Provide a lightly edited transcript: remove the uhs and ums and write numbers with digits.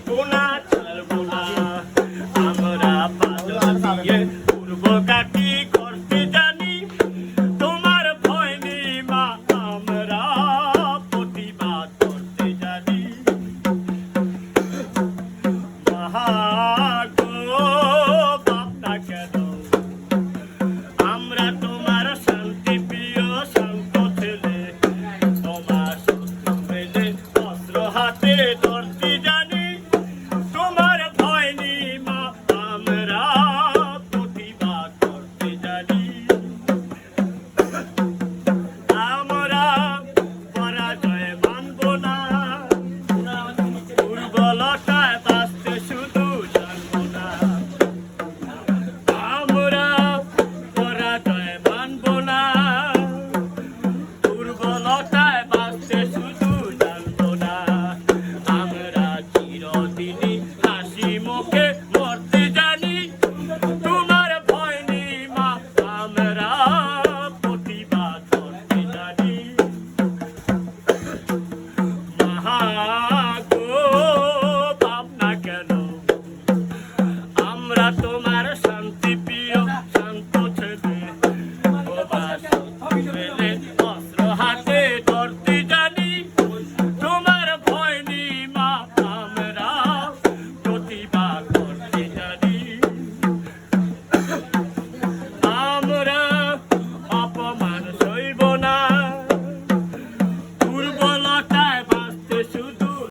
কোনা ছাড়বো না আমরা পাথর দিয়ে পূর্ব কাটি করতে জানি তোমার ভয় নেই মা আমরা প্রতিবাদ করতে জানি মহাগো বাপনা কেন আমরা তোমার শান্তি প্রিয় শান্ত ছেলে তোমার শত্রু মেলে অস্ত্র হাতে ধরতে জানি তোমার ভয় নেই মা আমরা প্রতিবাদ করতে জানি আমরা পরাজয় মানব না দুর্বলতায় বাঁচতে শুধু জানবো না আমরা পরাজয় মানব না দুর্বলতায় বাঁচতে শুধু জানবো না আমরা চিরদিন